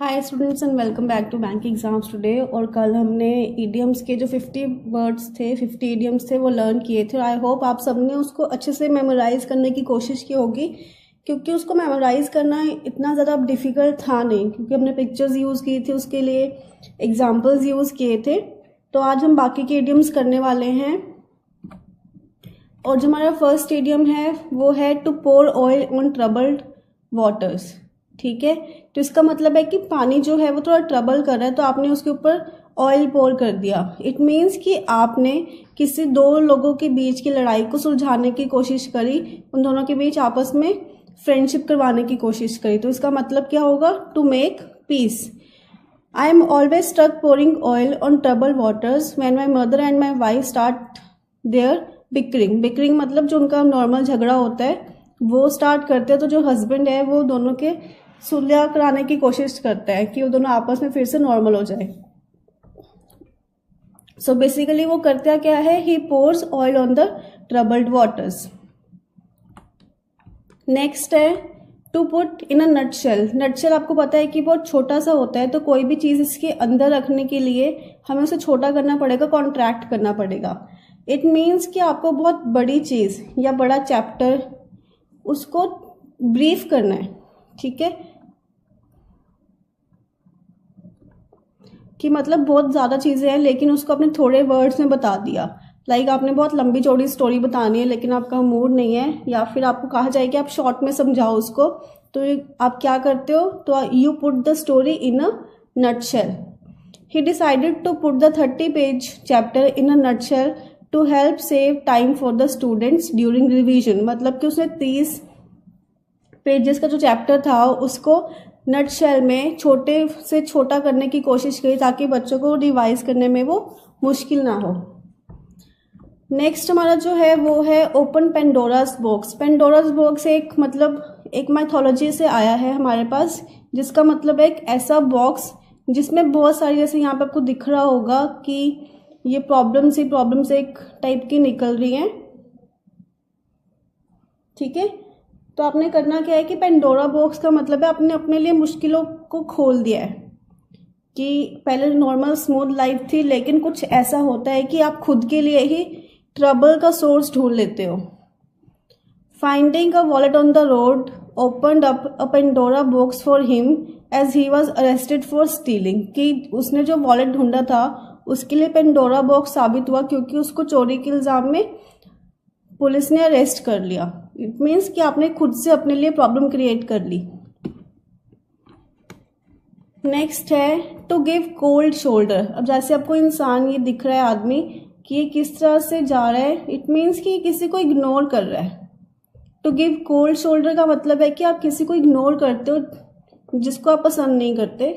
Hi students and welcome back to bank exams today. और कल हमने ईडियम्स के जो 50 वर्ड्स थे, 50 ईडियम्स थे, वो लर्न किए थे। और आई होप आप सबने उसको अच्छे से मेमोराइज करने की कोशिश की होगी, क्योंकि उसको मेमोराइज करना इतना ज़्यादा डिफ़िकल्ट था नहीं, क्योंकि हमने पिक्चर्स यूज़ की थी, उसके लिए एग्जाम्पल्स यूज़ किए थे। तो आज हम बाकी के ईडियम्स करने वाले हैं। और जो हमारा फर्स्ट ईडियम है वो है to pour oil on troubled waters. ठीक है, तो इसका मतलब है कि पानी जो है वो थोड़ा ट्रबल कर रहा है, तो आपने उसके ऊपर ऑयल पोर कर दिया। इट मीन्स कि आपने किसी दो लोगों के बीच की लड़ाई को सुलझाने की कोशिश करी, उन दोनों के बीच आपस में फ्रेंडशिप करवाने की कोशिश करी। तो इसका मतलब क्या होगा? To make peace. I am always stuck pouring oil on troubled waters when my mother and my wife start their bickering. Bickering मतलब जो उनका नॉर्मल झगड़ा होता है वो स्टार्ट करते हैं, तो जो हस्बैंड है वो दोनों के सुलह कराने की कोशिश करता है कि वो दोनों आपस में फिर से नॉर्मल हो जाए। सो बेसिकली वो करता क्या है? He pours oil on the troubled waters. Next है to put in a nutshell. Nutshell आपको पता है कि बहुत छोटा सा होता है, तो कोई भी चीज़ इसके अंदर रखने के लिए हमें उसे छोटा करना पड़ेगा, कॉन्ट्रैक्ट करना पड़ेगा। इट मीन्स कि आपको बहुत बड़ी चीज़ या बड़ा चैप्टर उसको ब्रीफ करना है। ठीक है, कि मतलब बहुत ज़्यादा चीज़ें हैं लेकिन उसको आपने थोड़े वर्ड्स में बता दिया। लाइक आपने बहुत लंबी चौड़ी स्टोरी बतानी है लेकिन आपका मूड नहीं है, या फिर आपको कहा जाए कि आप शॉर्ट में समझाओ उसको, तो आप क्या करते हो? तो you put the story in a nutshell. He decided to put the 30-पेज chapter in a nutshell to help save time for the students during revision. मतलब कि उसने 30 पेजेस का जो चैप्टर था उसको नटशेल में छोटे से छोटा करने की कोशिश करी, ताकि बच्चों को रिवाइज करने में वो मुश्किल ना हो। नेक्स्ट हमारा जो है वो है open Pandora's box. Pandora's box एक माइथोलॉजी से आया है हमारे पास, जिसका मतलब है एक ऐसा बॉक्स जिसमें बहुत सारी, जैसे यहाँ पे आपको दिख रहा होगा कि ये प्रॉब्लम्स एक टाइप की निकल रही हैं। ठीक है, तो आपने करना क्या है कि पेंडोरा बॉक्स का मतलब है आपने अपने लिए मुश्किलों को खोल दिया है। कि पहले नॉर्मल स्मूथ लाइफ थी, लेकिन कुछ ऐसा होता है कि आप खुद के लिए ही ट्रबल का सोर्स ढूंढ लेते हो। Finding a wallet on the road opened up a Pandora box for him as he was arrested for stealing. कि उसने जो वॉलेट ढूंढा था उसके लिए पेंडोरा बॉक्स साबित हुआ, क्योंकि उसको चोरी के इल्जाम में पुलिस ने अरेस्ट कर लिया। इट मीन्स कि आपने खुद से अपने लिए प्रॉब्लम क्रिएट कर ली। नेक्स्ट है टू गिव कोल्ड शोल्डर। अब जैसे आपको इंसान ये दिख रहा है आदमी कि ये किस तरह से जा रहा है, इट मीन्स कि किसी को इग्नोर कर रहा है। टू गिव कोल्ड शोल्डर का मतलब है कि आप किसी को इग्नोर करते हो जिसको आप पसंद नहीं करते।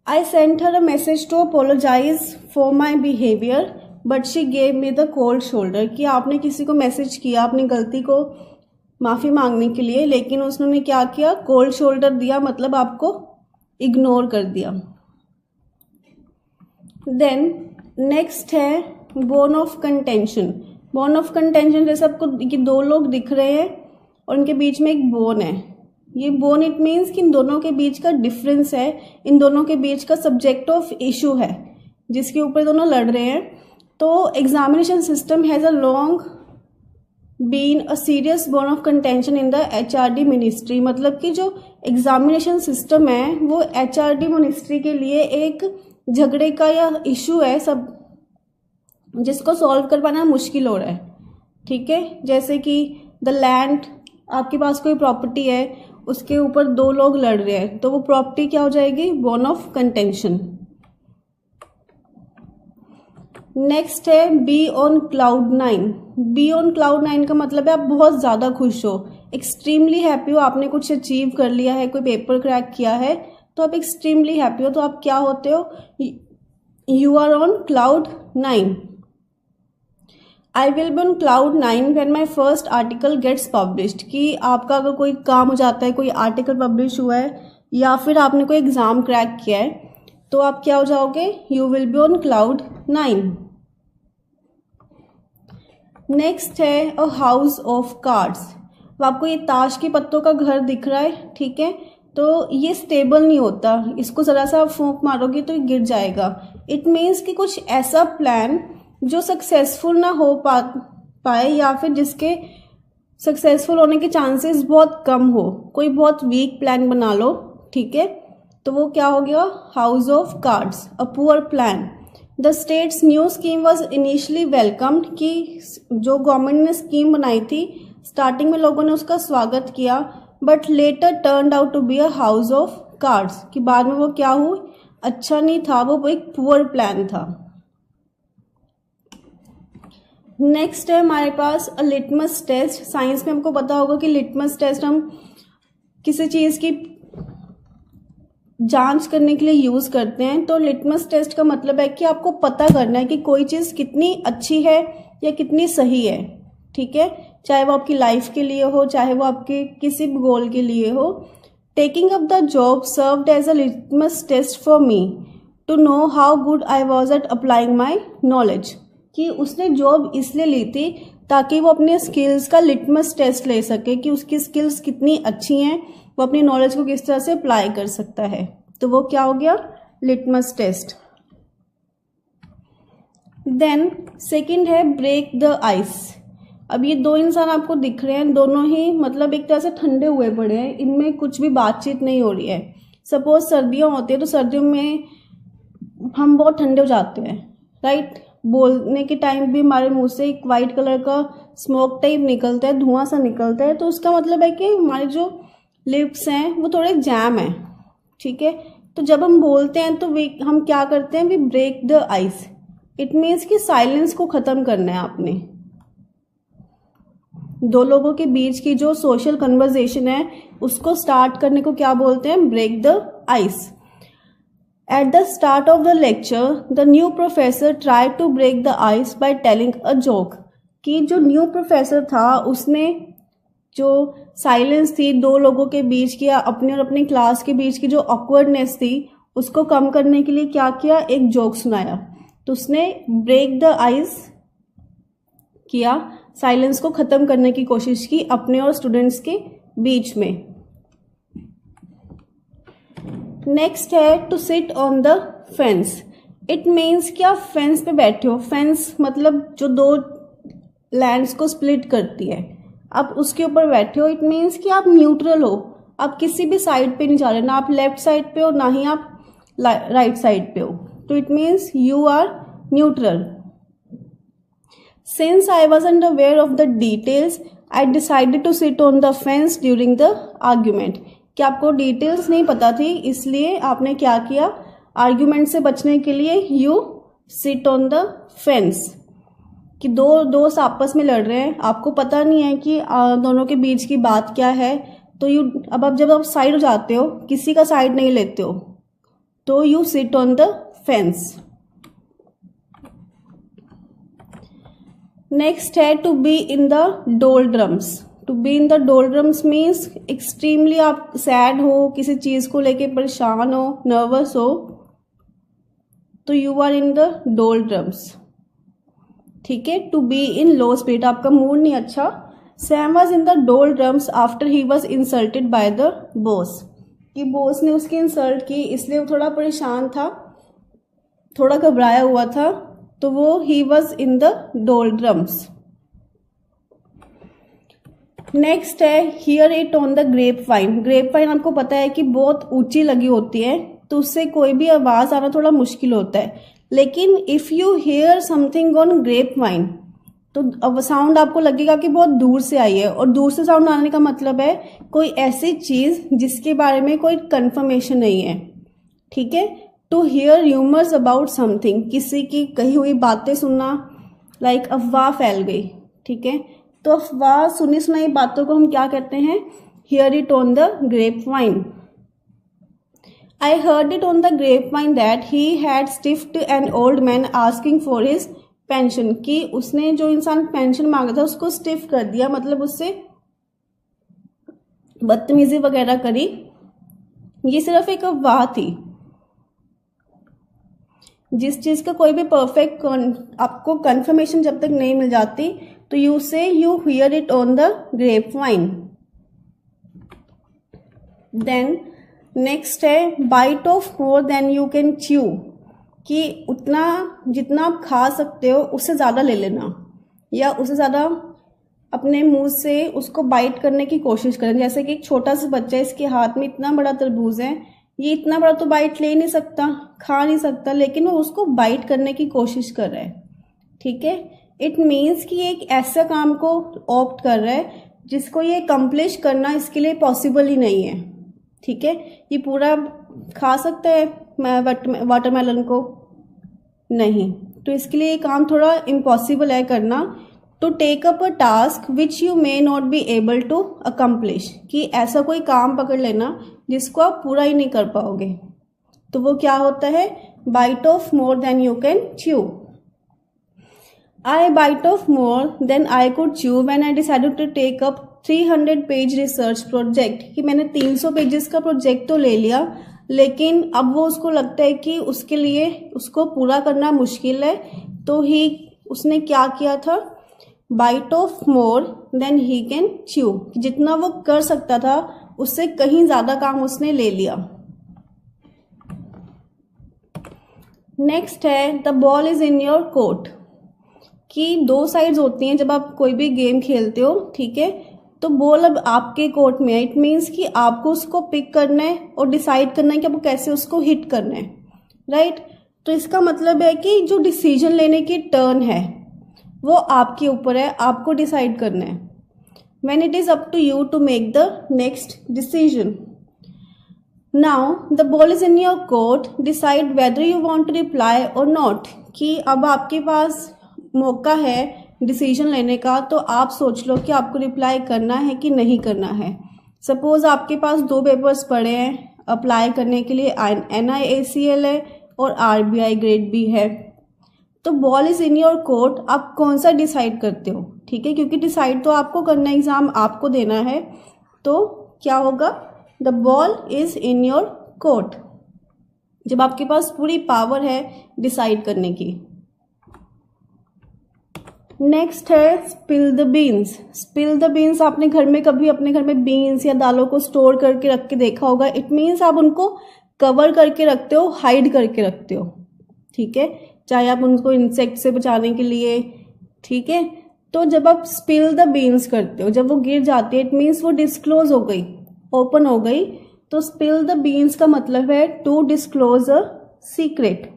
I sent her a message to apologize for my behavior, but she gave me the cold shoulder। कि आपने किसी को मैसेज किया अपनी गलती को माफ़ी मांगने के लिए, लेकिन उसने क्या किया? कोल्ड शोल्डर दिया, मतलब आपको इग्नोर कर दिया। देन नेक्स्ट है bone of contention. Bone of contention जैसे आपको कि दो लोग दिख रहे हैं और इनके बीच में एक बोन है। ये बोन इट मीन्स कि इन दोनों के बीच का डिफरेंस है, इन दोनों के बीच का सब्जेक्ट ऑफ इशू है जिसके ऊपर दोनों लड़ रहे हैं। तो examination system has a long been a serious bone of contention in the HRD ministry. मतलब कि जो एग्जामिनेशन सिस्टम है वो HRD मिनिस्ट्री के लिए एक झगड़े का या इशू है, सब जिसको सॉल्व कर पाना मुश्किल हो रहा है। ठीक है, जैसे कि द लैंड, आपके पास कोई प्रॉपर्टी है, उसके ऊपर दो लोग लड़ रहे हैं, तो वो प्रॉपर्टी क्या हो जाएगी? Bone of contention. नेक्स्ट है B on cloud 9। B on cloud 9 का मतलब है आप बहुत ज़्यादा खुश हो, एक्सट्रीमली हैप्पी हो, आपने कुछ अचीव कर लिया है, कोई पेपर क्रैक किया है, तो आप एक्सट्रीमली हैप्पी हो। तो आप क्या होते हो? You are on cloud 9। I will be on cloud 9 when my first article gets published. कि आपका अगर कोई काम हो जाता है, कोई आर्टिकल पब्लिश हुआ है या फिर आपने कोई एग्जाम क्रैक किया है, तो आप क्या हो जाओगे? You will be on cloud 9। Next है अ हाउस ऑफ कार्ड्स। अब आपको ये ताश के पत्तों का घर दिख रहा है, ठीक है, तो ये स्टेबल नहीं होता, इसको ज़रा सा आप फूंक मारोगे तो ये गिर जाएगा। इट मीन्स कि कुछ ऐसा प्लान जो सक्सेसफुल ना हो पाए या फिर जिसके सक्सेसफुल होने के चांसेस बहुत कम हो, कोई बहुत वीक प्लान बना लो, ठीक है, तो वो क्या हो गया, house of cards, a poor plan. The states new scheme was initially welcomed, कि जो गवर्नमेंट ने स्कीम बनाई थी स्टार्टिंग में लोगों ने उसका स्वागत किया, but later turned out to be a house of cards, कि बाद में वो क्या हुआ, अच्छा नहीं था, वो एक पुअर प्लान था। नेक्स्ट है हमारे पास अ लिटमस टेस्ट। साइंस में हमको पता होगा कि लिटमस टेस्ट हम किसी चीज़ की जांच करने के लिए यूज़ करते हैं। तो लिटमस टेस्ट का मतलब है कि आपको पता करना है कि कोई चीज़ कितनी अच्छी है या कितनी सही है, ठीक है, चाहे वो आपकी लाइफ के लिए हो, चाहे वो आपके किसी भी गोल के लिए हो। Taking up the job served as a litmus test for me to know how good I was at applying my knowledge, कि उसने जॉब इसलिए ली थी ताकि वो अपने स्किल्स का लिटमस टेस्ट ले सके कि उसकी स्किल्स कितनी अच्छी हैं, वो अपनी नॉलेज को किस तरह से अप्लाई कर सकता है। तो वो क्या हो गया, लिटमस टेस्ट। देन सेकंड है ब्रेक द आइस। अब ये दो इंसान आपको दिख रहे हैं, दोनों ही मतलब एक तरह से ठंडे हुए पड़े हैं, इनमें कुछ भी बातचीत नहीं हो रही है। सपोज सर्दियाँ होती है तो सर्दियों में हम बहुत ठंडे हो जाते हैं, राइट, बोलने के टाइम भी हमारे मुंह से एक वाइट कलर का स्मोक टाइप निकलता है, धुआं सा निकलता है, तो उसका मतलब है कि हमारे जो लिप्स हैं वो थोड़े जैम हैं, ठीक है। तो जब हम बोलते हैं तो हम क्या करते हैं, we break the ice. It means कि साइलेंस को ख़त्म करना है आपने। दो लोगों के बीच की जो सोशल कन्वर्सेशन है उसको स्टार्ट करने को क्या बोलते हैं, break the ice. At the start of the lecture, the new professor tried to break the ice by telling a joke. कि जो न्यू प्रोफेसर था उसने जो साइलेंस थी दो लोगों के बीच की या अपने और अपनी क्लास के बीच की जो ऑकवर्डनेस थी उसको कम करने के लिए क्या किया, एक जोक सुनाया। तो उसने ब्रेक द आइस किया, साइलेंस को ख़त्म करने की कोशिश की अपने और स्टूडेंट्स के बीच में। नेक्स्ट है to sit on the fence. It means कि आप फेंस पे बैठे हो। फेंस मतलब जो दो लैंड्स को स्प्लिट करती है, आप उसके ऊपर बैठे हो। इट मीन्स कि आप न्यूट्रल हो, आप किसी भी साइड पे नहीं जा रहे, ना आप लेफ्ट साइड पे हो ना ही आप राइट साइड पे हो। तो it means you are neutral. Since I wasn't aware of the details I decided to sit on the fence during the argument. कि आपको डिटेल्स नहीं पता थी इसलिए आपने क्या किया, आर्ग्यूमेंट से बचने के लिए you sit on the fence. कि दो दोस्त आपस में लड़ रहे हैं, आपको पता नहीं है कि दोनों के बीच की बात क्या है, तो अब जब आप साइड हो जाते हो, किसी का साइड नहीं लेते हो, तो you sit on the fence. Next है to be in the doldrums. To be in the doldrums means extremely आप सैड हो, किसी चीज़ को लेके परेशान हो, नर्वस हो, तो you are in the doldrums, ठीक है। To be in low spirit, आपका मूड नहीं अच्छा। Sam was in the doldrums after he was insulted by the boss. कि बॉस ने उसकी इंसल्ट की इसलिए वो थोड़ा परेशान था, थोड़ा घबराया हुआ था, तो वो he was in the doldrums. Next है hear it on the grapevine. Grapevine आपको पता है कि बहुत ऊंची लगी होती है, तो उससे कोई भी आवाज़ आना थोड़ा मुश्किल होता है। लेकिन if you hear something on grapevine, तो साउंड आपको लगेगा कि बहुत दूर से आई है, और दूर से साउंड आने का मतलब है कोई ऐसी चीज़ जिसके बारे में कोई कंफर्मेशन नहीं है, ठीक है। To hear rumours about something, किसी की कही हुई बातें सुनना, लाइक अफवाह फैल गई, ठीक है। तो अफवाह सुनी सुनाई बातों को हम क्या कहते हैं, hear it on the grapevine. I heard it on the grapevine that he had stiffed an old man asking for his pension. कि उसने जो इंसान पेंशन मांगा था उसको स्टिफ कर दिया, मतलब उससे बदतमीजी वगैरह करी। ये सिर्फ एक अफवाह थी। जिस चीज़ का कोई भी परफेक्ट आपको कंफर्मेशन जब तक नहीं मिल जाती, तो you say you hear it on the grapevine. Then next है bite off more than you can chew, कि उतना जितना आप खा सकते हो उससे ज़्यादा ले लेना, या उससे ज़्यादा अपने मुंह से उसको बाइट करने की कोशिश करें। जैसे कि एक छोटा सा बच्चा है, इसके हाथ में इतना बड़ा तरबूज है, ये इतना बड़ा तो बाइट ले नहीं सकता, खा नहीं सकता, लेकिन वो उसको बाइट करने की कोशिश कर रहा है। ठीक है, इट मीन्स कि एक ऐसा काम को ऑप्ट कर रहा है जिसको ये अकम्प्लिश करना इसके लिए पॉसिबल ही नहीं है। ठीक है, ये पूरा खा सकता है वाटरमेलन को? नहीं, तो इसके लिए ये काम थोड़ा इम्पॉसिबल है करना। To take up a task which you may not be able to accomplish, कि ऐसा कोई काम पकड़ लेना जिसको आप पूरा ही नहीं कर पाओगे, तो वो क्या होता है? Bite off more than you can chew. I bite off more than I could chew when I decided to take up 300 page research project, कि मैंने 300 पेजेस का प्रोजेक्ट तो ले लिया, लेकिन अब वो उसको लगता है कि उसके लिए उसको पूरा करना मुश्किल है, तो उसने क्या किया था? Bite off more than he can chew, जितना वो कर सकता था उससे कहीं ज़्यादा काम उसने ले लिया। नेक्स्ट है the ball is in your court, कि दो साइड्स होती हैं जब आप कोई भी गेम खेलते हो। ठीक है, तो बॉल अब आपके कोर्ट में है, इट मीन्स कि आपको उसको पिक करना है और डिसाइड करना है कि आपको कैसे उसको हिट करना है, राइट? तो इसका मतलब है कि जो डिसीजन लेने की टर्न है वो आपके ऊपर है, आपको डिसाइड करना है। When it is up to you to make the next decision. Now the ball is in your court, decide whether you want to reply or not, कि अब आपके पास मौका है डिसीजन लेने का, तो आप सोच लो कि आपको रिप्लाई करना है कि नहीं करना है। सपोज आपके पास 2 पेपर्स पड़े हैं अप्लाई करने के लिए, NIACL है और RBI ग्रेड बी है, तो ball is in your court, आप कौन सा डिसाइड करते हो? ठीक है, क्योंकि डिसाइड तो आपको करना है, एग्जाम आपको देना है, तो क्या होगा? The ball is in your court, जब आपके पास पूरी पावर है डिसाइड करने की। नेक्स्ट है spill the beans. Spill the beans, आपने घर में कभी अपने घर में बीन्स या दालों को स्टोर करके रख के देखा होगा। इट मीन्स आप उनको कवर करके रखते हो, हाइड करके रखते हो। ठीक है, चाहे आप उनको इंसेक्ट से बचाने के लिए। ठीक है, तो जब आप स्पिल द बीन्स करते हो, जब वो गिर जाती है, इट मीन्स वो डिस्क्लोज हो गई, ओपन हो गई। तो स्पिल द बीन्स का मतलब है to disclose a secret.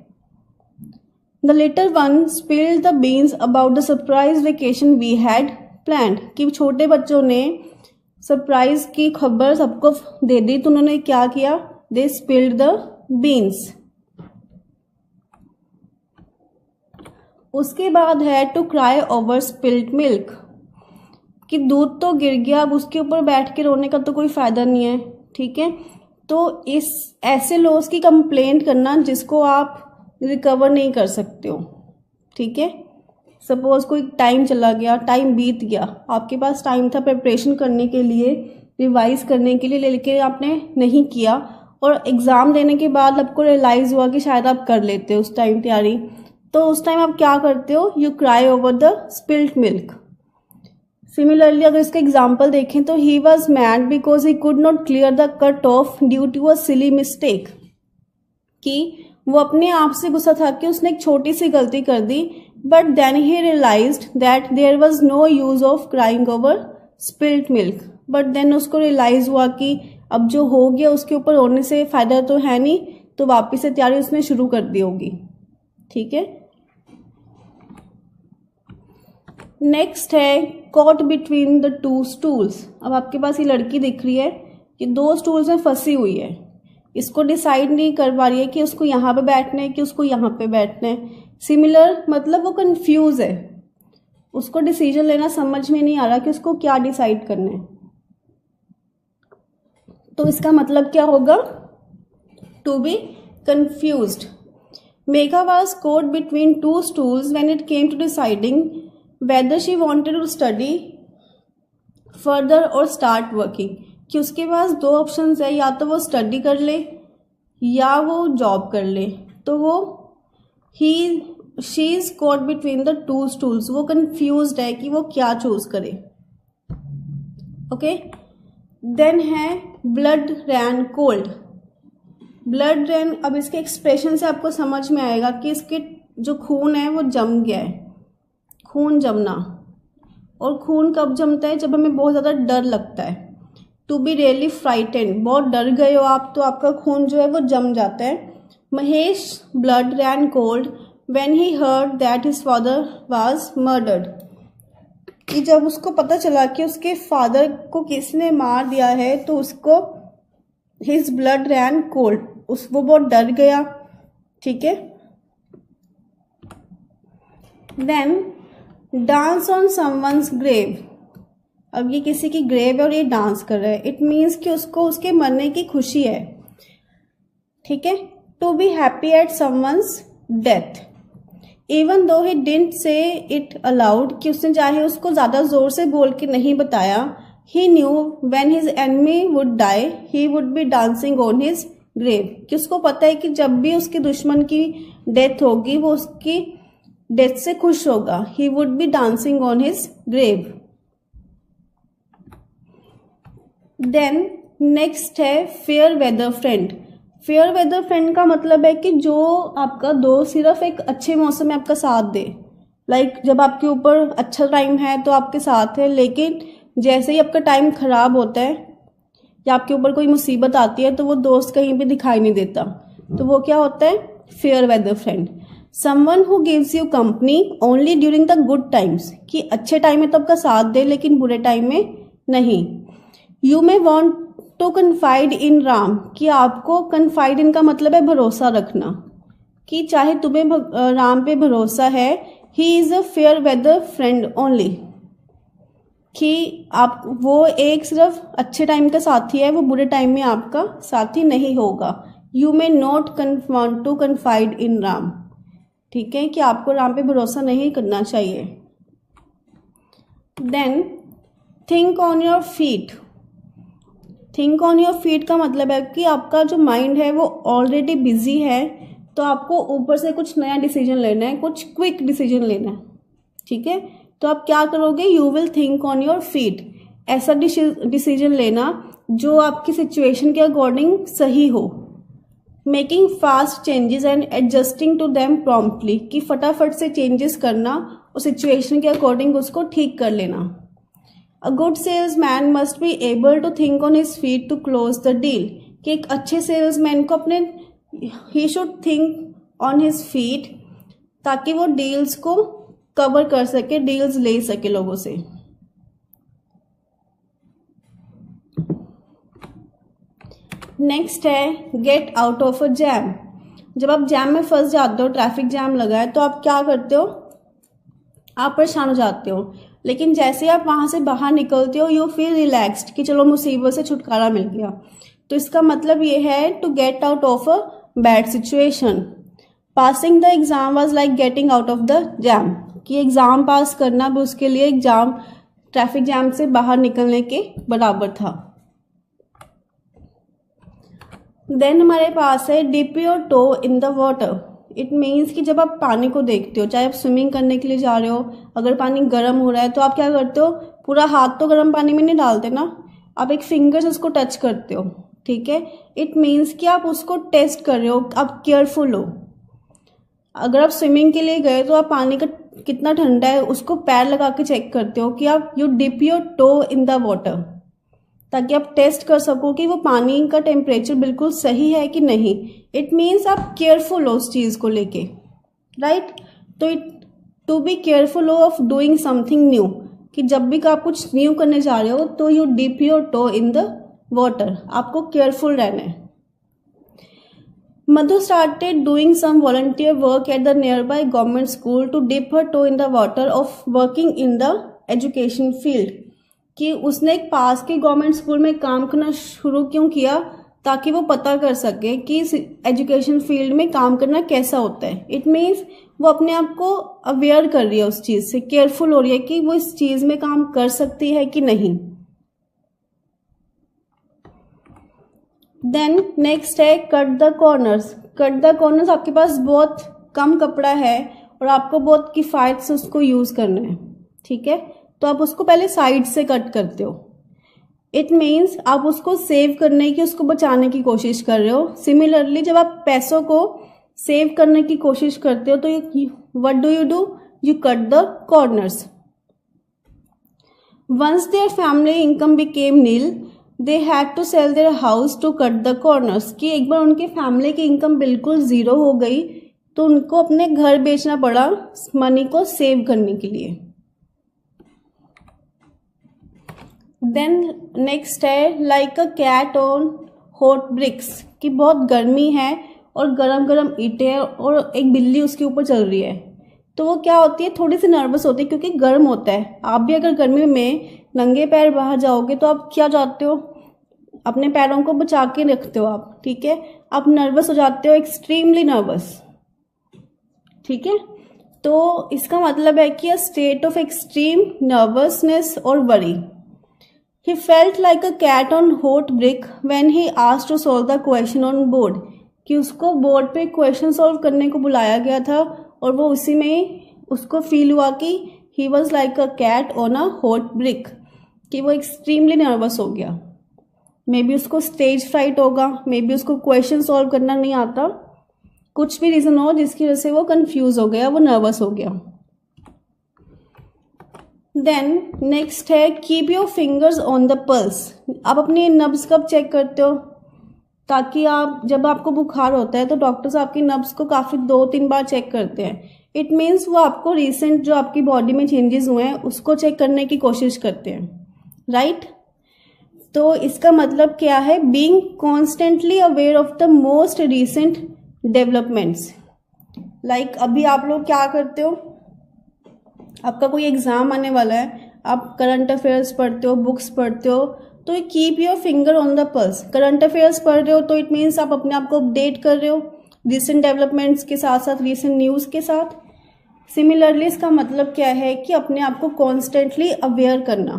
The little one spilled the beans about the surprise vacation we had planned, कि छोटे बच्चों ने सरप्राइज की खबर सबको दे दी, तो उन्होंने क्या किया? They spilled the beans। उसके बाद है to cry over spilled milk, कि दूध तो गिर गया, अब उसके ऊपर बैठ के रोने का तो कोई फायदा नहीं है। ठीक है, तो इस ऐसे लॉस की कंप्लेंट करना जिसको आप रिकवर नहीं कर सकते हो। ठीक है, सपोज कोई टाइम चला गया, टाइम बीत गया, आपके पास टाइम था प्रिपरेशन करने के लिए, रिवाइज करने के लिए, लेकिन आपने नहीं किया, और एग्ज़ाम देने के बाद आपको रियलाइज़ हुआ कि शायद आप कर लेते हो उस टाइम तैयारी, तो उस टाइम आप क्या करते हो? You cry over the spilled milk. Similarly अगर इसका एग्जाम्पल देखें तो he was mad because he could not clear the cut off due to a silly mistake, कि वो अपने आप से गुस्सा था कि उसने एक छोटी सी गलती कर दी, but then he realised that there was no use of crying over spilled milk. But then उसको रियलाइज हुआ कि अब जो हो गया उसके ऊपर रोने से फायदा तो है नहीं, तो वापस से तैयारी उसने शुरू कर दी होगी। ठीक है, नेक्स्ट है कॉट बिटवीन द 2 स्टूल्स। अब आपके पास ये लड़की दिख रही है कि 2 स्टूल्स में फंसी हुई है, इसको डिसाइड नहीं कर पा रही है कि उसको यहाँ पे बैठना है कि उसको यहाँ पे बैठना है। सिमिलर मतलब वो कंफ्यूज है, उसको डिसीजन लेना समझ में नहीं आ रहा कि उसको क्या डिसाइड करना है। तो इसका मतलब क्या होगा? To be confused. Megha was caught between 2 stools when it came to deciding whether she wanted to study further or start working, कि उसके पास 2 ऑप्शंस है, या तो वो स्टडी कर ले या वो जॉब कर ले। तो वो she is caught between the 2 stools, वो कंफ्यूज्ड है कि वो क्या चूज करे। ओके, देन है ब्लड रैन कोल्ड। ब्लड रैन, अब इसके एक्सप्रेशन से आपको समझ में आएगा कि इसके जो खून है वो जम गया है, खून जमना। और खून कब जमता है? जब हमें बहुत ज़्यादा डर लगता है। टू बी रियली फ्राइटेंड, बहुत डर गए हो आप तो आपका खून जो है वो जम जाता है। Mahesh blood ran cold when he heard that his father was murdered, कि जब उसको पता चला कि उसके फादर को किसने मार दिया है तो उसको हिज ब्लड रैन कोल्ड, वो बहुत डर गया। ठीक है। Then dance on someone's grave, अब ये किसी की ग्रेव है और ये डांस कर रहा है। इट मीन्स कि उसको उसके मरने की खुशी है। ठीक है। To be happy at someone's death, even though he didn't say it aloud, कि उसने चाहे उसको ज़्यादा ज़ोर से बोल के नहीं बताया। He knew when his enemy would die he would be dancing on his grave, कि उसको पता है कि जब भी उसके दुश्मन की डेथ होगी वो उसकी डेथ से खुश होगा। He would be dancing on his grave. Then next है fair weather friend. Fair weather friend का मतलब है कि जो आपका दोस्त सिर्फ एक अच्छे मौसम में आपका साथ दे। लाइक जब आपके ऊपर अच्छा टाइम है तो आपके साथ है, लेकिन जैसे ही आपका टाइम खराब होता है या आपके ऊपर कोई मुसीबत आती है तो वो दोस्त कहीं भी दिखाई नहीं देता। तो वो क्या होता है? Fair weather friend. Someone who gives you company only during the good times, कि अच्छे टाइम में तो आपका साथ दे लेकिन बुरे टाइम में नहीं। You may want to confide in Ram, कि आपको कन्फाइड इन का मतलब है भरोसा रखना, कि चाहे तुम्हें राम पे भरोसा है। He is a fair weather friend only, कि आप वो एक सिर्फ अच्छे टाइम का साथी है, वो बुरे टाइम में आपका साथी नहीं होगा। You may not want to confide in Ram, ठीक है, कि आपको राम पे भरोसा नहीं करना चाहिए। Then think on your feet. Think on your feet का मतलब है कि आपका जो माइंड है वो ऑलरेडी बिजी है, तो आपको ऊपर से कुछ नया डिसीजन लेना है, कुछ क्विक डिसीजन लेना है। ठीक है। तो आप क्या करोगे? You will think on your feet, ऐसा डिसीजन लेना जो आपकी सिचुएशन के अकॉर्डिंग सही हो। Making fast changes and adjusting to them promptly, कि फटाफट से चेंजेस करना और सिचुएशन के अकॉर्डिंग उसको ठीक कर लेना। A good salesman must be able to think on his feet to close the deal, कि एक अच्छे सेल्समैन को अपने he should think on his feet, ताकि वो डील्स को कवर कर सके, डील्स ले सके लोगों से। नेक्स्ट है gate out of a jam. जब आप जैम में फंस जाते हो, ट्रैफिक जैम लगा है, तो आप क्या करते हो? आप परेशान हो जाते हो, लेकिन जैसे आप वहां से बाहर निकलते हो यू फील रिलैक्स्ड, कि चलो मुसीबत से छुटकारा मिल गया। तो इसका मतलब ये है to get out of a bad situation. Passing the exam was like getting out of the jam, कि एग्जाम पास करना भी उसके लिए एग्जाम ट्रैफिक जैम से बाहर निकलने के बराबर था। देन हमारे पास है dip your toe in the water. It means कि जब आप पानी को देखते हो, चाहे आप स्विमिंग करने के लिए जा रहे हो, अगर पानी गर्म हो रहा है तो आप क्या करते हो? पूरा हाथ तो गर्म पानी में नहीं डालते ना, आप एक फिंगर से उसको टच करते हो। ठीक है। इट मीन्स कि आप उसको टेस्ट कर रहे हो, आप केयरफुल हो। अगर आप स्विमिंग के लिए गए तो आप पानी का कितना ठंडा है उसको पैर लगा के चेक करते हो, कि आप you dip your toe in the water, ताकि आप टेस्ट कर सको कि वो पानी का टेम्परेचर बिल्कुल सही है कि नहीं। इट मीन्स आप केयरफुल हो उस चीज़ को लेके, राइट। तो to be careful of doing something new, कि जब भी आप कुछ न्यू करने जा रहे हो तो you dip your toe in the water, आपको केयरफुल रहना है। Madhu started doing some volunteer work at the nearby government school to dip her toe in the water of working in the education field, कि उसने एक पास के government school में काम करना शुरू क्यों किया? ताकि वो पता कर सके कि एजुकेशन फील्ड में काम करना कैसा होता है। इट मीन्स वो अपने आप को अवेयर कर रही है उस चीज़ से, केयरफुल हो रही है कि वो इस चीज़ में काम कर सकती है कि नहीं। देन नेक्स्ट है cut the corners. Cut the corners, आपके पास बहुत कम कपड़ा है और आपको बहुत किफ़ायत से उसको यूज़ करना है। ठीक है। तो आप उसको पहले साइड से कट करते हो। इट मीन्स आप उसको सेव करने की, उसको बचाने की कोशिश कर रहे हो। सिमिलरली जब आप पैसों को सेव करने की कोशिश करते हो तो what do, you cut the corners. Once their family income became nil they had to sell their house to cut the corners, कि एक बार उनके फैमिली की इनकम बिल्कुल ज़ीरो हो गई तो उनको अपने घर बेचना पड़ा मनी को सेव करने के लिए। देन नेक्स्ट है like a cat on hot bricks, कि बहुत गर्मी है और गरम गरम ईंटें हैं और एक बिल्ली उसके ऊपर चल रही है, तो वो क्या होती है, थोड़ी सी नर्वस होती है क्योंकि गर्म होता है। आप भी अगर गर्मी में नंगे पैर बाहर जाओगे तो आप क्या जाते हो, अपने पैरों को बचा के रखते हो आप, ठीक है। आप नर्वस हो जाते हो, एक्सट्रीमली नर्वस, ठीक है। तो इसका मतलब है कि a state of extreme nervousness और worry. He felt like a cat on hot brick when he asked to solve the question on board, कि उसको बोर्ड पे क्वेश्चन सॉल्व करने को बुलाया गया था और वो उसी में उसको फील हुआ कि he was like a cat on a hot brick, कि वो एक्सट्रीमली नर्वस हो गया। मे बी उसको स्टेज फ्राइट होगा, मे बी उसको क्वेश्चन सॉल्व करना नहीं आता, कुछ भी रीज़न हो जिसकी वजह से वो कंफ्यूज हो गया, वो नर्वस हो गया। देन नेक्स्ट है keep your fingers on the pulse. आप अपनी नब्स कब चेक करते हो, ताकि आप जब आपको बुखार होता है तो डॉक्टर्स आपकी नब्स को काफ़ी 2-3 बार चेक करते हैं। इट मीन्स वो आपको रिसेंट जो आपकी बॉडी में चेंजेस हुए हैं उसको चेक करने की कोशिश करते हैं, राइट। तो इसका मतलब क्या है, being constantly aware of the most recent developments. Like अभी आप लोग क्या करते हो, आपका कोई एग्जाम आने वाला है, आप करंट अफेयर्स पढ़ते हो, बुक्स पढ़ते हो, तो keep your finger on the pulse. Current affairs पढ़ रहे हो तो इट मीन्स आप अपने आप को अपडेट कर रहे हो रिसेंट डेवलपमेंट्स के साथ साथ, रिसेंट न्यूज़ के साथ। सिमिलरली इसका मतलब क्या है कि अपने आप को कॉन्स्टेंटली अवेयर करना।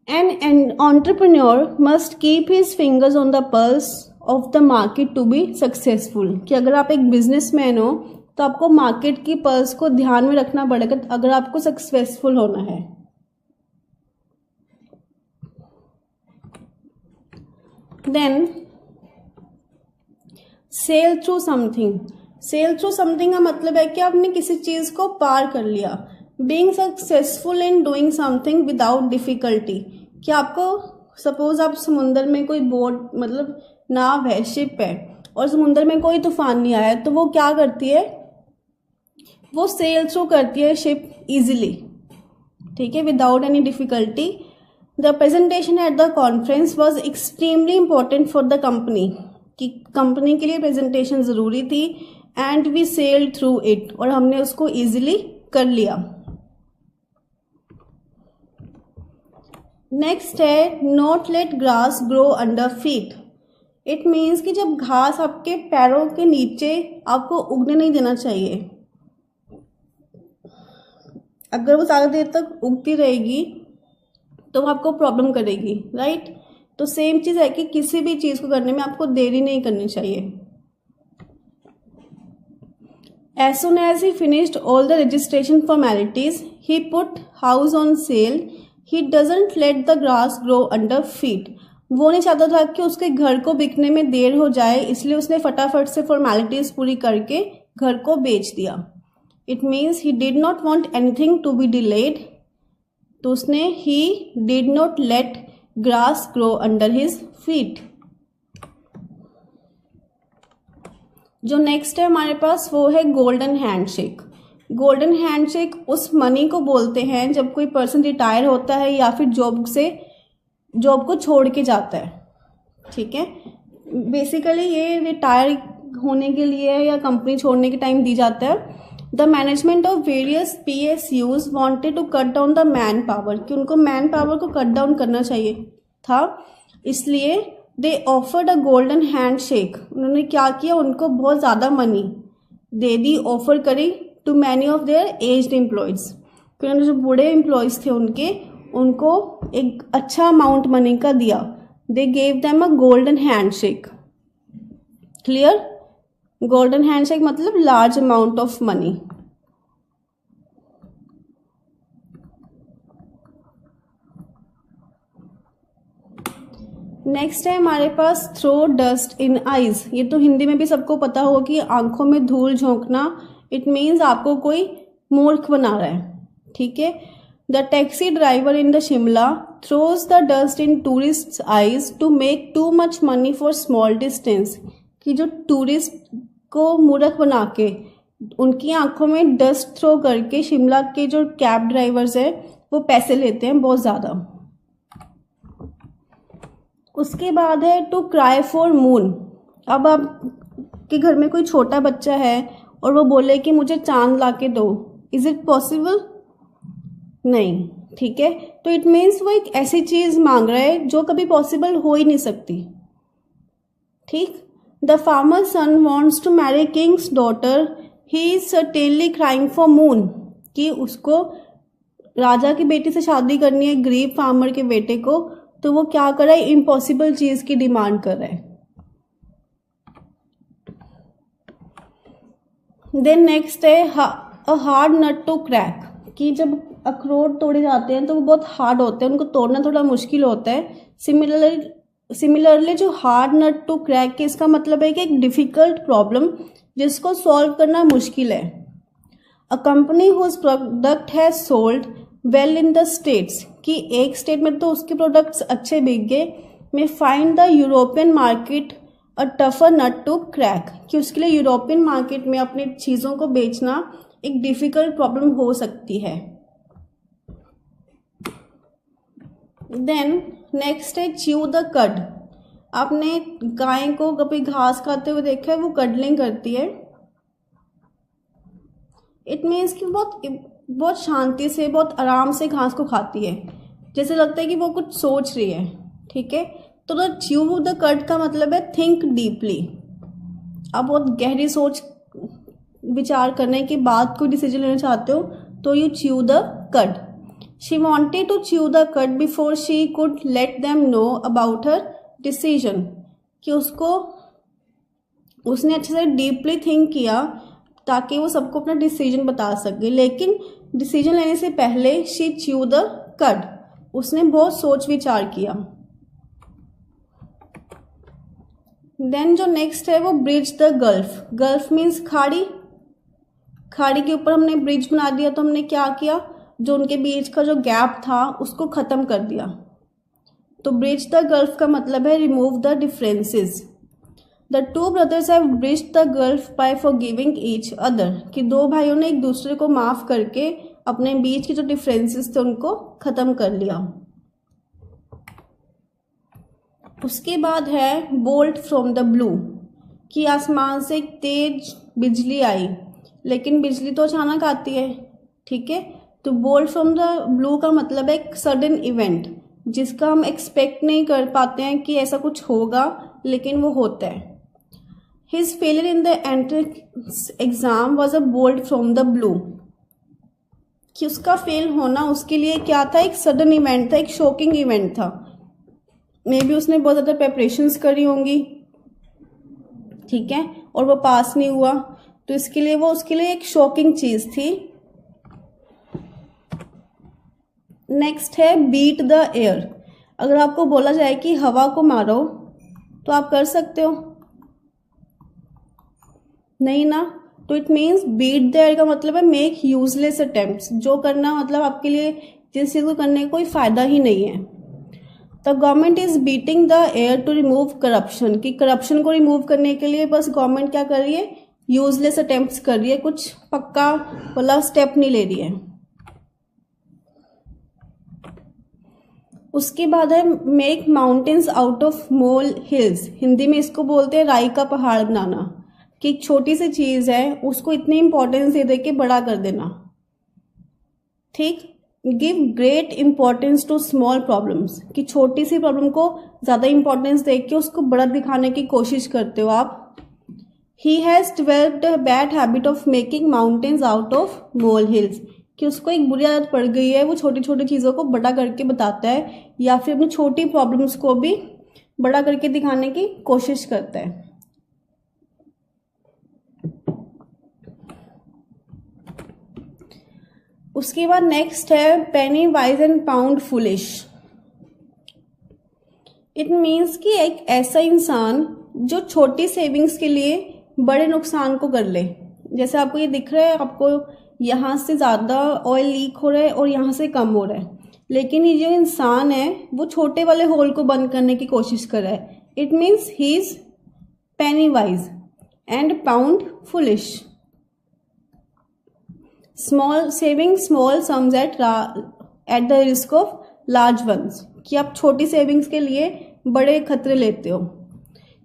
An entrepreneur must keep his fingers on the pulse of the market to be successful, कि अगर आप एक बिजनेसमैन हो तो आपको मार्केट की पल्स को ध्यान में रखना पड़ेगा अगर आपको सक्सेसफुल होना है। Then sail through something. Sail through something का मतलब है कि आपने किसी चीज को पार कर लिया। Being successful in doing something without difficulty, कि आपको सपोज आप समुंदर में कोई बोट मतलब नाव है, शिप है, और समुंदर में कोई तूफान नहीं आया तो वो क्या करती है, वो सेल थ्रू करती है शिप इजीली, ठीक है, without any difficulty. The presentation at the conference was extremely important for the company, कि कंपनी के लिए प्रेजेंटेशन ज़रूरी थी, and we sailed through it, और हमने उसको इजीली कर लिया। नेक्स्ट है not let grass grow under feet. It means कि जब घास आपके पैरों के नीचे आपको उगने नहीं देना चाहिए। अगर वो ज़्यादा देर तक उगती रहेगी तो आपको प्रॉब्लम करेगी, राइट। तो सेम चीज़ है कि किसी भी चीज़ को करने में आपको देरी नहीं करनी चाहिए। As soon as he finished all the registration formalities he put house on sale, he doesn't let the grass grow under feet. वो नहीं चाहता था कि उसके घर को बिकने में देर हो जाए, इसलिए उसने फटाफट से फॉर्मेलिटीज पूरी करके घर को बेच दिया। It means he did not want anything to be delayed, तो उसने he did not let grass grow under his feet. जो नेक्स्ट है हमारे पास वो है गोल्डन हैंडशेक। गोल्डन हैंडशेक उस मनी को बोलते हैं जब कोई पर्सन रिटायर होता है या फिर जॉब को छोड़ के जाता है, ठीक है। बेसिकली ये रिटायर होने के लिए या कंपनी छोड़ने के टाइम दी जाता है। The management of various PSUs wanted to cut down the man power, कि उनको मैन पावर को कट डाउन करना चाहिए था, इसलिए they offered a golden handshake. उन्होंने क्या किया, उनको बहुत ज़्यादा मनी दे दी, ऑफर करी to many of their aged employees. फिर उन्होंने जो बूढ़े एम्प्लॉयज़ थे उनको एक अच्छा अमाउंट मनी का दिया। They gave them a golden handshake. Clear? Golden handshake मतलब large amount of money. Next है हमारे पास थ्रो डस्ट इन आईज। ये तो हिंदी में भी सबको पता होगा कि आंखों में धूल झोंकना। इट मीन्स आपको कोई मूर्ख बना रहा है, ठीक है। The taxi driver in the Shimla throws the dust in tourist eyes to make too much money for small distance. कि जो टूरिस्ट को मूर्ख बना के उनकी आंखों में डस्ट थ्रो करके शिमला के जो कैब ड्राइवर्स हैं वो पैसे लेते हैं बहुत ज़्यादा। उसके बाद है टू क्राई फॉर मून। अब आपके घर में कोई छोटा बच्चा है और वो बोले कि मुझे चांद ला के दो, इज इट पॉसिबल? नहीं, ठीक है। तो इट मीन्स वो एक ऐसी चीज मांग रहा है जो कभी पॉसिबल हो ही नहीं सकती, ठीक। The farmer son wants to marry king's daughter, he is certainly crying for moon. कि उसको राजा की बेटी से शादी करनी है, गरीब फार्मर के बेटे को, तो वो क्या कर रहा है, इम्पॉसिबल चीज की डिमांड कर रहा है। देन नेक्स्ट है a hard nut to crack. कि जब अखरोट तोड़े जाते हैं तो वो बहुत हार्ड होते हैं, उनको तोड़ना थोड़ा मुश्किल होता है। सिमिलरली जो हार्ड नट टू क्रैक के इसका मतलब है कि एक डिफिकल्ट प्रॉब्लम जिसको सॉल्व करना मुश्किल है। A company whose product has sold well in the states. कि एक स्टेट में तो उसके प्रोडक्ट्स अच्छे बिक गए, may find the European market a tougher nut to crack. कि उसके लिए यूरोपियन मार्केट में अपनी चीज़ों को बेचना एक डिफिकल्ट प्रॉब्लम हो सकती है। देन नेक्स्ट है च्यू द कड। आपने गाय को कभी घास खाते हुए देखा है, वो कडलिंग करती है। इट मीन्स कि बहुत शांति से, बहुत आराम से घास को खाती है, जैसे लगता है कि वो कुछ सोच रही है, ठीक है। तो द च्यू द कड का मतलब है थिंक डीपली। आप बहुत गहरी सोच विचार करने के बाद कोई डिसीजन लेना चाहते हो तो you chew the cud. She wanted to chew the cud before she could let them know about her decision. कि उसने अच्छे से डीपली थिंक किया ताकि वो सबको अपना डिसीजन बता सके, लेकिन डिसीजन लेने से पहले शी च्यू द कड, उसने बहुत सोच विचार किया। देन जो नेक्स्ट है वो bridge the gulf. Gulf means खाड़ी। खाड़ी के ऊपर हमने ब्रिज बना दिया, तो हमने क्या किया, जो उनके बीच का जो गैप था उसको खत्म कर दिया। तो ब्रिज द गल्फ का मतलब है remove the differences. The two brothers have bridged the gulf by forgiving each other. कि दो भाइयों ने एक दूसरे को माफ करके अपने बीच के जो डिफरेंसेस थे उनको खत्म कर लिया। उसके बाद है बोल्ट फ्रॉम द ब्लू। कि आसमान से एक तेज बिजली आई, लेकिन बिजली तो अचानक आती है, ठीक है। तो बोल्ट फ्रॉम द ब्लू का मतलब है एक सडन इवेंट जिसका हम एक्सपेक्ट नहीं कर पाते हैं कि ऐसा कुछ होगा, लेकिन वो होता है। His failure in the entrance exam was a bolt from the blue। कि उसका फेल होना उसके लिए क्या था, एक सडन इवेंट था, एक शॉकिंग इवेंट था। मे बी उसने बहुत ज़्यादा प्रेपरेशंस करी होंगी, ठीक है, और वो पास नहीं हुआ, तो उसके लिए एक शॉकिंग चीज़ थी। नेक्स्ट है बीट द एयर। अगर आपको बोला जाए कि हवा को मारो तो आप कर सकते हो? नहीं ना। तो it means beat the air का मतलब है मेक यूजलेस अटेम्प्ट्स। जो करना मतलब आपके लिए जिस चीज़ को करने का कोई फायदा ही नहीं है। The government is beating the air to remove corruption. कि करप्शन को रिमूव करने के लिए बस गवर्नमेंट क्या कर रही है, यूजलेस अटेम्प्ट्स कर रही है, कुछ पक्का वाला स्टेप नहीं ले रही है। उसके बाद है make mountains out of mole hills. Hindi में इसको बोलते हैं राई का पहाड़ बनाना। कि एक छोटी सी चीज़ है उसको इतनी इंपॉर्टेंस दे के बड़ा कर देना, ठीक। Give great importance to small problems. कि छोटी सी प्रॉब्लम को ज़्यादा इंपॉर्टेंस दे के उसको बड़ा दिखाने की कोशिश करते हो आप। He has developed a bad habit of making mountains out of mole hills. कि उसको एक बुरी आदत पड़ गई है, वो छोटी छोटी चीज़ों को बड़ा करके बताता है या फिर अपनी छोटी प्रॉब्लम्स को भी बड़ा करके दिखाने की कोशिश करता है। उसके बाद नेक्स्ट है penny wise and pound foolish. It means कि एक ऐसा इंसान जो छोटी सेविंग्स के लिए बड़े नुकसान को कर ले। जैसे आपको ये दिख रहा है, आपको यहाँ से ज़्यादा ऑयल लीक हो रहा है और यहाँ से कम हो रहा है, लेकिन ये जो इंसान है वो छोटे वाले होल को बंद करने की कोशिश कर रहा है। It means he is penny wise and pound foolish. Small saving small sums at the risk of large ones, कि आप छोटी सेविंग्स के लिए बड़े खतरे लेते हो।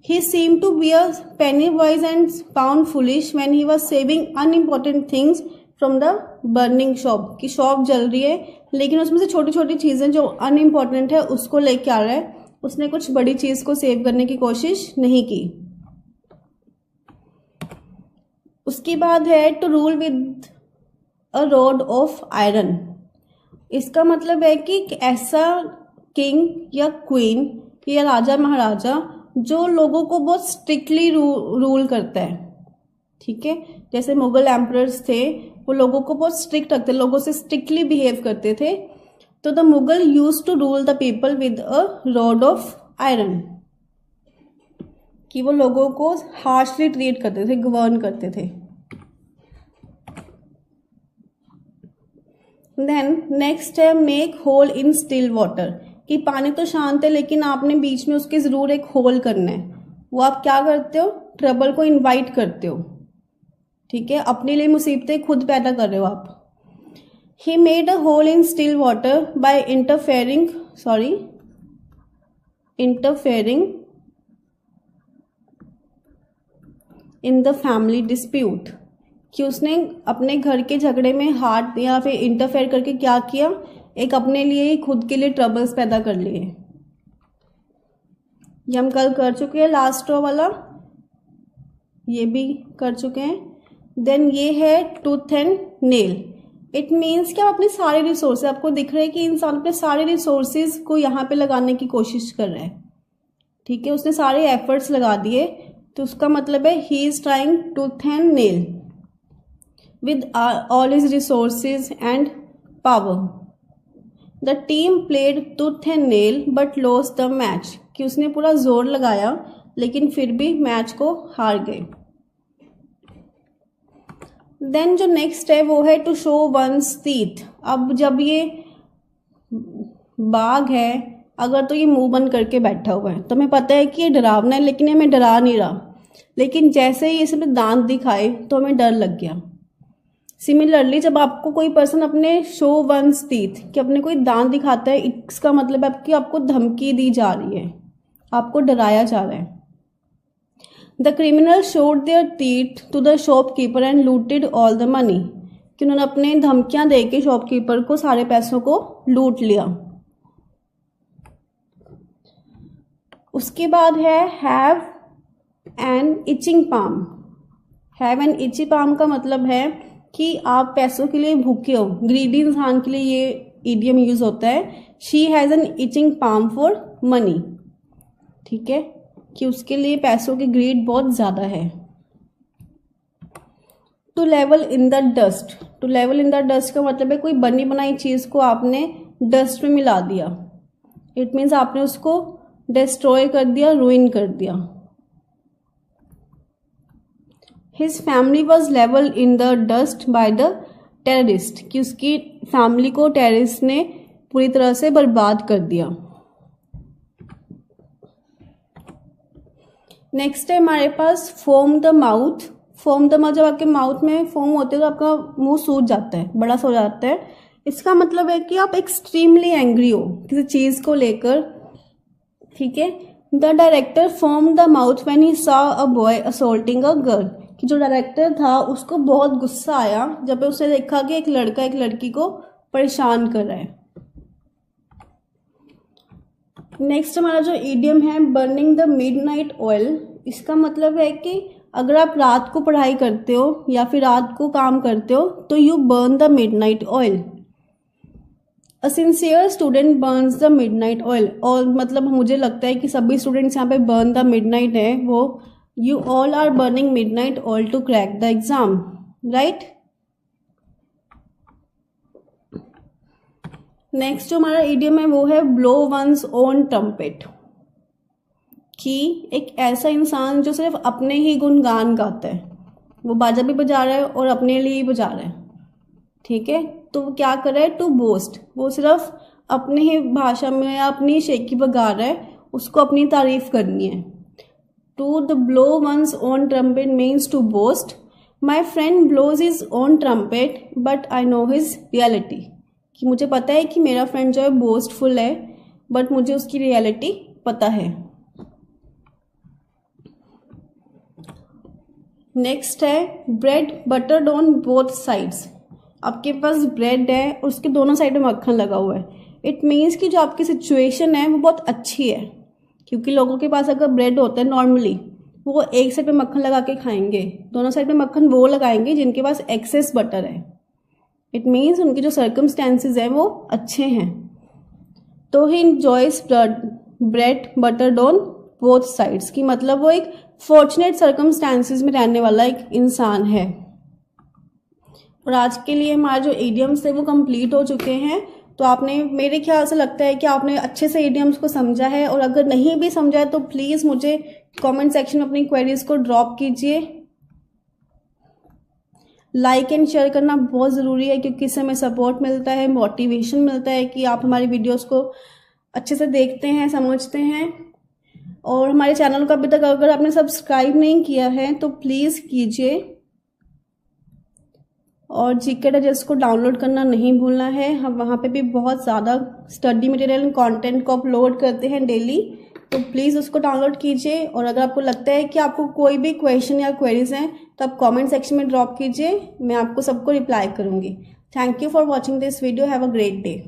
He seemed to be a penny wise and pound foolish when he was saving unimportant things from the burning shop, कि शॉप जल रही है लेकिन उसमें से छोटी छोटी चीज़ें जो अनइम्पॉर्टेंट है उसको लेके आ रहा है, उसने कुछ बड़ी चीज़ को सेव करने की कोशिश नहीं की। उसके बाद है to rule with a rod of iron. इसका मतलब है कि ऐसा किंग या क्वीन या राजा महाराजा जो लोगों को बहुत स्ट्रिक्टली रूल करता है। ठीक है, जैसे मुगल एम्परर्स थे, वो लोगों को बहुत स्ट्रिक्ट रखते, लोगों से स्ट्रिक्टली बिहेव करते थे। तो the Mughal use to rule the people with a rod of iron, कि वो लोगों को हार्शली ट्रीट करते थे, गवर्न करते थे। देन नेक्स्ट है make hole in still water, कि पानी तो शांत है लेकिन आपने बीच में उसके जरूर एक होल करना है। वो आप क्या करते हो, ट्रबल को इनवाइट करते हो। ठीक है, अपने लिए मुसीबतें खुद पैदा कर रहे हो आप। He made a hole in still water by interfering in the family dispute, कि उसने अपने घर के झगड़े में हाथ या फिर इंटरफेयर करके क्या किया, एक अपने लिए ही खुद के लिए ट्रबल्स पैदा कर लिए। ये हम कल कर चुके हैं, लास्ट रो वाला ये भी कर चुके हैं। देन ये है tooth and nail. It means कि आप अपने सारे रिसोर्सेज, आपको दिख रहा है कि इंसान अपने सारे रिसोर्सेज को यहाँ पे लगाने की कोशिश कर रहा है। ठीक है, उसने सारे एफर्ट्स लगा दिए, तो उसका मतलब है he is trying tooth and nail with all his resources and power. The team played tooth and nail but loss the match, कि उसने पूरा जोर लगाया लेकिन फिर भी मैच को हार गए। देन जो नेक्स्ट है वो है टू शो वंस टीथ। अब जब ये बाघ है, अगर तो ये मुंह बंद करके बैठा हुआ है तो हमें पता है कि ये डरावना है, लेकिन ये हमें डरा नहीं रहा। लेकिन जैसे ही इसमें दांत दिखाए तो हमें डर लग गया। सिमिलरली जब आपको कोई पर्सन अपने शो वंस टीथ, कि अपने कोई दांत दिखाता है, इसका मतलब है कि आपको धमकी दी जा रही है, आपको डराया जा रहा है। The criminal showed their teeth to the shopkeeper and looted all the money, कि उन्होंने अपने धमकियां देके शॉपकीपर को सारे पैसों को लूट लिया। उसके बाद है have an itching palm. Have an itchy palm का मतलब है कि आप पैसों के लिए भूखे हो, ग्रीडी इंसान के लिए ये इडियम यूज होता है। She has an itching palm for money, ठीक है, कि उसके लिए पैसों की ग्रीड बहुत ज्यादा है। To level in the dust. To level in the dust का मतलब है कोई बनी बनाई चीज को आपने डस्ट में मिला दिया। इट मीन्स आपने उसको डिस्ट्रॉय कर दिया, रुइन कर दिया। His family was leveled in the dust by the terrorist, कि उसकी फैमिली को टेररिस्ट ने पूरी तरह से बर्बाद कर दिया। नेक्स्ट है हमारे पास foam the mouth. Foam the mouth, जब आपके माउथ में फोम होते है तो आपका मुंह सूज जाता है, बड़ा सा हो जाता है। इसका मतलब है कि आप एक्सट्रीमली एंग्री हो किसी चीज को लेकर। ठीक है, the director foam the mouth when he saw a boy assaulting a girl, कि जो डायरेक्टर था उसको बहुत गुस्सा आया जब उसने देखा कि एक लड़का एक लड़की को परेशान कर रहा है। नेक्स्ट हमारा जो इडियम है बर्निंग द मिडनाइट ऑयल। इसका मतलब है कि अगर आप रात को पढ़ाई करते हो या फिर रात को काम करते हो तो you burn the midnight oil. A sincere student Burns the midnight oil. और मतलब मुझे लगता है कि सभी स्टूडेंट्स यहाँ पे बर्न द मिडनाइट है, वो you all are burning midnight oil to crack the exam, right? Next जो हमारा इडियम है वो है blow one's own trumpet। कि एक ऐसा इंसान जो सिर्फ अपने ही गुणगान गाता है, वो बाजा भी बजा रहा है और अपने लिए ही बजा रहा है, ठीक है, तो वो क्या कर रहा है, टू बोस्ट, वो सिर्फ अपने ही भाषा में या अपनी शेकी बगा रहा है, उसको अपनी तारीफ करनी है। To the blow one's own trumpet means to boast, my friend blows his own trumpet but I know his reality, कि मुझे पता है कि मेरा फ्रेंड जो है बोस्टफुल है बट मुझे उसकी रियलिटी पता है। नेक्स्ट है bread buttered on both sides. आपके पास ब्रेड है और उसके दोनों साइड में मक्खन लगा हुआ है। इट मीन्स कि जो आपकी सिचुएशन है वो बहुत अच्छी है, क्योंकि लोगों के पास अगर ब्रेड होता है नॉर्मली वो एक साइड पे मक्खन लगा के खाएंगे, दोनों साइड पे मक्खन वो लगाएंगे जिनके पास एक्सेस बटर है। इट मीन्स उनके जो सर्कमस्टेंसेज है वो अच्छे हैं। तो he enjoys bread buttered on both sides, की मतलब वो एक फॉर्चुनेट सर्कमस्टेंसेज में रहने वाला एक इंसान है। और आज के लिए हमारे जो इडियम्स थे वो कंप्लीट हो चुके हैं। तो आपने, मेरे ख्याल से लगता है कि आपने अच्छे से इडियम्स को समझा है, और अगर नहीं भी समझा है तो प्लीज़ मुझे कमेंट सेक्शन में अपनी क्वेरीज को ड्रॉप कीजिए। लाइक एंड शेयर करना बहुत ज़रूरी है, क्योंकि इससे हमें सपोर्ट मिलता है, मोटिवेशन मिलता है कि आप हमारी वीडियोस को अच्छे से देखते हैं, समझते हैं। और हमारे चैनल को अभी तक अगर आपने सब्सक्राइब नहीं किया है तो प्लीज़ कीजिए, और जीके डाइजेस्ट को डाउनलोड करना नहीं भूलना है। हम वहाँ पे भी बहुत ज़्यादा स्टडी मटेरियल एंड कंटेंट को अपलोड करते हैं डेली, तो प्लीज़ उसको डाउनलोड कीजिए। और अगर आपको लगता है कि आपको कोई भी क्वेश्चन या क्वेरीज हैं तो आप कमेंट सेक्शन में ड्रॉप कीजिए, मैं आपको सबको रिप्लाई करूँगी। Thank you for watching this video. Have a great day.